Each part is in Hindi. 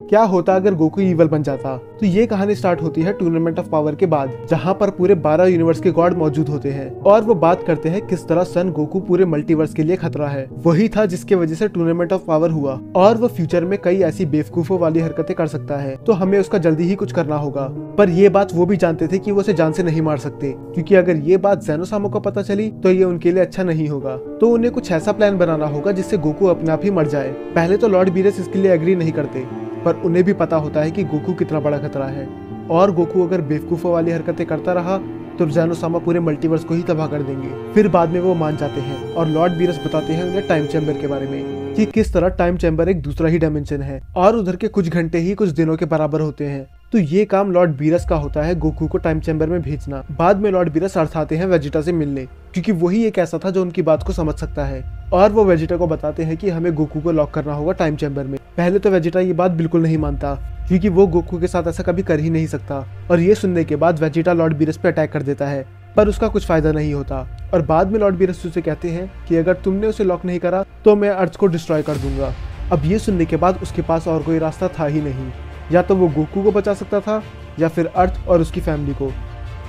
क्या होता अगर गोकू ईवल बन जाता? तो ये कहानी स्टार्ट होती है टूर्नामेंट ऑफ पावर के बाद, जहाँ पर पूरे 12 यूनिवर्स के गॉड मौजूद होते हैं और वो बात करते हैं किस तरह सन गोकू पूरे मल्टीवर्स के लिए खतरा है। वही था जिसके वजह से टूर्नामेंट ऑफ पावर हुआ और वो फ्यूचर में कई ऐसी बेवकूफों वाली हरकतें कर सकता है, तो हमें उसका जल्दी ही कुछ करना होगा। पर ये बात वो भी जानते थे कि वो उसे जान से नहीं मार सकते, क्योंकि अगर ये बात ज़ेनोसामा को पता चली तो ये उनके लिए अच्छा नहीं होगा। तो उन्हें कुछ ऐसा प्लान बनाना होगा जिससे गोकू अपने आप ही मर जाए। पहले तो लॉर्ड बीरस इसके लिए एग्री नहीं करते, पर उन्हें भी पता होता है कि गोकू कितना बड़ा खतरा है और गोकू अगर बेवकूफों वाली हरकतें करता रहा तो ज़ेनोसामा पूरे मल्टीवर्स को ही तबाह कर देंगे। फिर बाद में वो मान जाते हैं और लॉर्ड बीरस बताते हैं उन्हें टाइम चैम्बर के बारे में कि किस तरह टाइम चैम्बर एक दूसरा ही डायमेंशन है और उधर के कुछ घंटे ही कुछ दिनों के बराबर होते हैं। तो ये काम लॉर्ड बीरस का होता है, गोकू को टाइम चैम्बर में भेजना। बाद में लॉर्ड बीरस अर्थ आते हैं वेजिटा से मिलने, क्योंकि वही एक ऐसा था जो उनकी बात को समझ सकता है और वो वेजिटा को बताते हैं कि हमें गोकू को लॉक करना होगा टाइम चैम्बर में। पहले तो वेजिटा ये बात बिल्कुल नहीं मानता, क्योंकि वो गोकू के साथ ऐसा कभी कर ही नहीं सकता और ये सुनने के बाद वेजिटा लॉर्ड बीरस पे अटैक कर देता है, पर उसका कुछ फायदा नहीं होता। और बाद में लॉर्ड बीरस उसे कहते हैं कि अगर तुमने उसे लॉक नहीं करा तो मैं अर्थ को डिस्ट्रॉय कर दूंगा। अब ये सुनने के बाद उसके पास और कोई रास्ता था ही नहीं, या तो वो गोकू को बचा सकता था या फिर अर्थ और उसकी फैमिली को।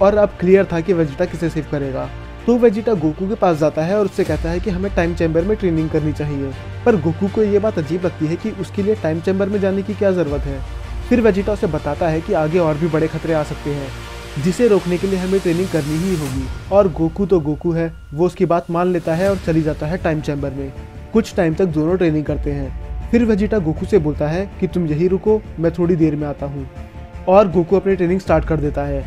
और अब क्लियर था कि वेजिटा किसे सेव करेगा। तो वेजिटा गोकू के पास जाता है और उससे कहता है कि हमें टाइम चैम्बर में ट्रेनिंग करनी चाहिए। पर गोकू को ये बात अजीब लगती है कि उसके लिए टाइम चैम्बर में जाने की क्या जरूरत है। फिर वेजिटा उसे बताता है कि आगे और भी बड़े खतरे आ सकते हैं, जिसे रोकने के लिए हमें ट्रेनिंग करनी ही होगी। और गोकू तो गोकू है, वो उसकी बात मान लेता है और चली जाता है टाइम चैम्बर में। कुछ टाइम तक दोनों ट्रेनिंग करते हैं। फिर वेजिटा गोकू से बोलता है कि तुम यहीं रुको, मैं थोड़ी देर में आता हूँ। और गोकू अपनी ट्रेनिंग स्टार्ट कर देता है।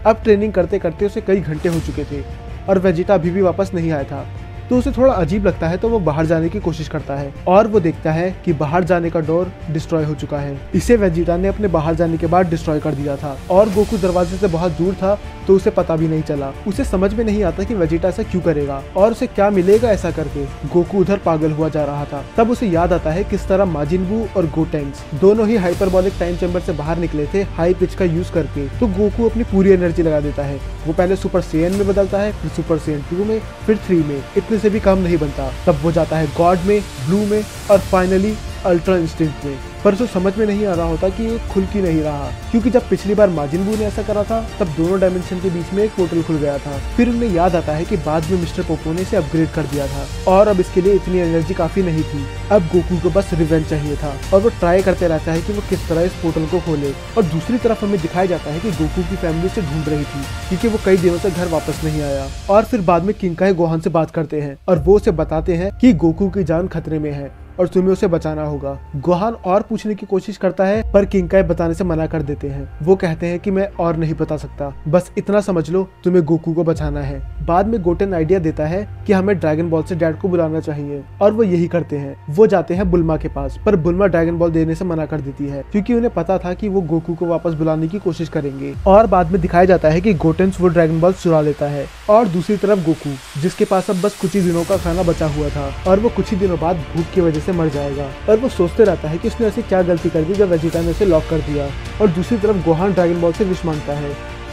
अब ट्रेनिंग करते करते उसे कई घंटे हो चुके थे और वेजिटा अभी भी वापस नहीं आया था। तो उसे थोड़ा अजीब लगता है, तो वो बाहर जाने की कोशिश करता है और वो देखता है कि बाहर जाने का डोर डिस्ट्रॉय हो चुका है। इसे वेजिटा ने अपने बाहर जाने के बाद डिस्ट्रॉय कर दिया था और गोकू दरवाजे से बहुत दूर था, तो उसे पता भी नहीं चला। उसे समझ में नहीं आता कि वेजिटा ऐसा क्यों करेगा और उसे क्या मिलेगा ऐसा करके। गोकू उधर पागल हुआ जा रहा था। तब उसे याद आता है किस तरह माजिन बू और गोटेंक्स दोनों ही हाइपरबॉलिक टाइम चैम्बर से बाहर निकले थे हाई पिच का यूज करके। तो गोकू अपनी पूरी एनर्जी लगा देता है। वो पहले सुपर सेयन में बदलता है, फिर सुपर सेयन 2 में, फिर 3 में। इतने से भी काम नहीं बनता। तब वो जाता है गॉड में, ब्लू में और फाइनली अल्ट्रा इंस्टिंक्ट में। पर उसे समझ में नहीं आ रहा होता कि ये खुल क्यों नहीं रहा, क्योंकि जब पिछली बार माजिन बू ने ऐसा करा था तब दोनों डायमेंशन के बीच में एक पोर्टल खुल गया था। फिर उन्हें याद आता है कि बाद में मिस्टर पोपो ने इसे अपग्रेड कर दिया था और अब इसके लिए इतनी एनर्जी काफी नहीं थी। अब गोकू को बस रिवेंज चाहिए था और वो ट्राई करते रहता है कि वो किस तरह इस पोर्टल को खोले। और दूसरी तरफ हमें दिखाया जाता है कि गोकू की फैमिली उसे ढूंढ रही थी, क्योंकि वो कई दिनों से घर वापस नहीं आया। और फिर बाद में किंकाई गोहान से बात करते हैं और वो उसे बताते हैं कि गोकू की जान खतरे में है और तुम्हें उसे बचाना होगा। गोहान और पूछने की कोशिश करता है, पर किंकाई बताने से मना कर देते हैं। वो कहते हैं कि मैं और नहीं बता सकता, बस इतना समझ लो तुम्हें गोकू को बचाना है। बाद में गोटेन आइडिया देता है कि हमें ड्रैगन बॉल से डैड को बुलाना चाहिए और वो यही करते हैं। वो जाते हैं बुल्मा के पास, पर बुल्मा ड्रैगन बॉल देने से मना कर देती है, क्योंकि उन्हें पता था कि वो गोकू को वापस बुलाने की कोशिश करेंगे। और बाद में दिखाया जाता है कि गोटेन्स वो ड्रैगन बॉल चुरा लेता है और दूसरी तरफ गोकू, जिसके पास अब बस कुछ ही दिनों का खाना बचा हुआ था और वो कुछ ही दिनों बाद भूख की वजह से मर जाएगा। और वो सोचते रहता है कि उसने ऐसी क्या गलती कर दी जब वेजिटा ने उसे लॉक कर दिया। और दूसरी तरफ गोहान ड्रैगन बॉल से विश मांगता है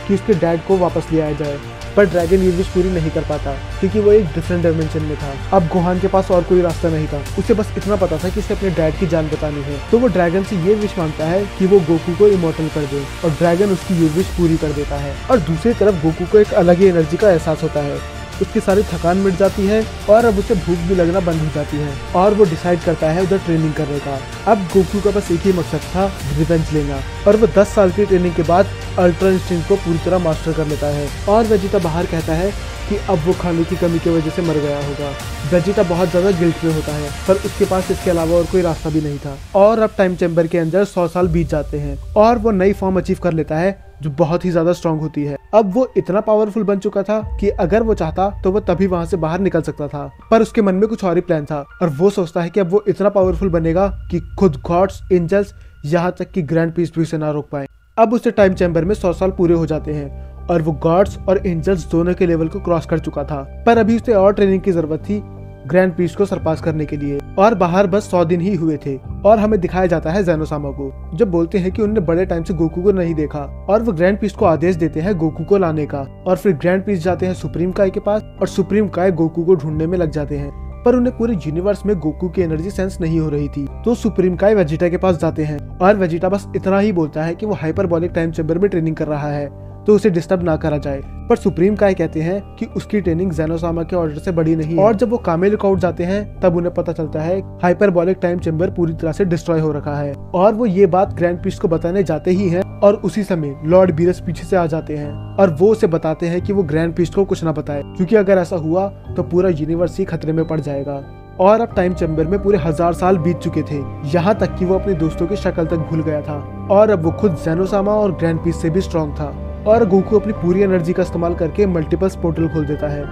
कि उसके डैड को वापस ले आया जाए, पर ड्रैगन ये विश पूरी नहीं कर पाता, क्योंकि वो एक डिफरेंट डायमेंशन में था। अब गोहान के पास और कोई रास्ता नहीं था, उसे बस इतना पता था कि उसे अपने डैड की जान बचानी है। तो वो ड्रैगन से ये विश मांगता है कि वो गोकू को इमॉर्टल कर दे और ड्रैगन उसकी ये विश पूरी कर देता है। और दूसरी तरफ गोकू को एक अलग ही एनर्जी का एहसास होता है, उसकी सारी थकान मिट जाती है और अब उसे भूख भी लगना बंद हो जाती है और वो डिसाइड करता है उधर ट्रेनिंग करने का। अब गोकू का बस एक ही मकसद था, रिवेंज लेना। और वो 10 साल की ट्रेनिंग के बाद अल्ट्रा इंस्टिंक्ट को पूरी तरह मास्टर कर लेता है। और वेजिटा बाहर कहता है कि अब वो खाने की कमी की वजह से मर गया होगा। वेजिटा बहुत ज्यादा गिल्ट में होता है, पर उसके पास इसके अलावा और कोई रास्ता भी नहीं था। और अब टाइम चैम्बर के अंदर 100 साल बीत जाते हैं और वो नई फॉर्म अचीव कर लेता है, जो बहुत ही ज्यादा स्ट्रांग होती है। अब वो इतना पावरफुल बन चुका था कि अगर वो चाहता तो वो तभी वहां से बाहर निकल सकता था, पर उसके मन में कुछ और ही प्लान था और वो सोचता है कि अब वो इतना पावरफुल बनेगा कि खुद गॉड्स, एंजल्स, यहाँ तक कि ग्रैंड पीस भी उसे ना रोक पाए। अब उसे टाइम चैम्बर में 100 साल पूरे हो जाते हैं और वो गॉड्स और एंजल्स दोनों के लेवल को क्रॉस कर चुका था, पर अभी उसे और ट्रेनिंग की जरूरत थी ग्रैंड प्रीस्ट को सरपास करने के लिए। और बाहर बस 100 दिन ही हुए थे और हमें दिखाया जाता है ज़ेनोसामा को, जो बोलते हैं कि उन्होंने बड़े टाइम से गोकू को नहीं देखा और वो ग्रैंड प्रीस्ट को आदेश देते हैं गोकू को लाने का। और फिर ग्रैंड प्रीस्ट जाते हैं सुप्रीम काय के पास और सुप्रीम काय गोकू को ढूंढने में लग जाते हैं। पर उन्हें पूरे यूनिवर्स में गोकू की एनर्जी सेंस नहीं हो रही थी। तो सुप्रीम काई वेजिटा के पास जाते हैं और वेजिटा बस इतना ही बोलता है कि वो हाइपरबॉलिक टाइम चेंबर में ट्रेनिंग कर रहा है, तो उसे डिस्टर्ब ना करा जाए। पर सुप्रीम काई कहते हैं कि उसकी ट्रेनिंग ज़ेनोसामा के ऑर्डर से बड़ी नहीं है। और जब वो कामे लुकआउट जाते हैं तब उन्हें पता चलता है हाइपरबॉलिक टाइम चेंबर पूरी तरह से डिस्ट्रॉय हो रखा है। और वो ये बात ग्रैंड पीस को बताने जाते ही हैं और उसी समय लॉर्ड बीरस पीछे से आ जाते हैं और वो उसे बताते हैं कि वो ग्रैंड पीस को कुछ ना बताए, क्योंकि अगर ऐसा हुआ तो पूरा यूनिवर्स ही खतरे में पड़ जाएगा। और अब टाइम चेंबर में पूरे 1000 साल बीत चुके थे, यहाँ तक कि वो अपने दोस्तों की शक्ल तक भूल गया था। और अब वो खुद ज़ेनोसामा और ग्रैंड पीस से भी स्ट्रॉन्ग था। और गोकू अपनी पूरी एनर्जी का इस्तेमाल करके मल्टीपल्स पोर्टल खोल देता है।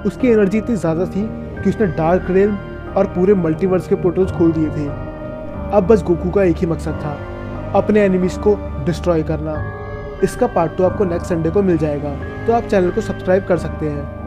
उसकी एनर्जी इतनी ज्यादा थी कि उसने डार्क रेल्म और पूरे मल्टीवर्स के पोर्टल्स खोल दिए थे। अब बस गोकू का एक ही मकसद था, अपने एनिमीज को डिस्ट्रॉय करना। इसका पार्ट 2 आपको नेक्स्ट संडे को मिल जाएगा, तो आप चैनल को सब्सक्राइब कर सकते हैं।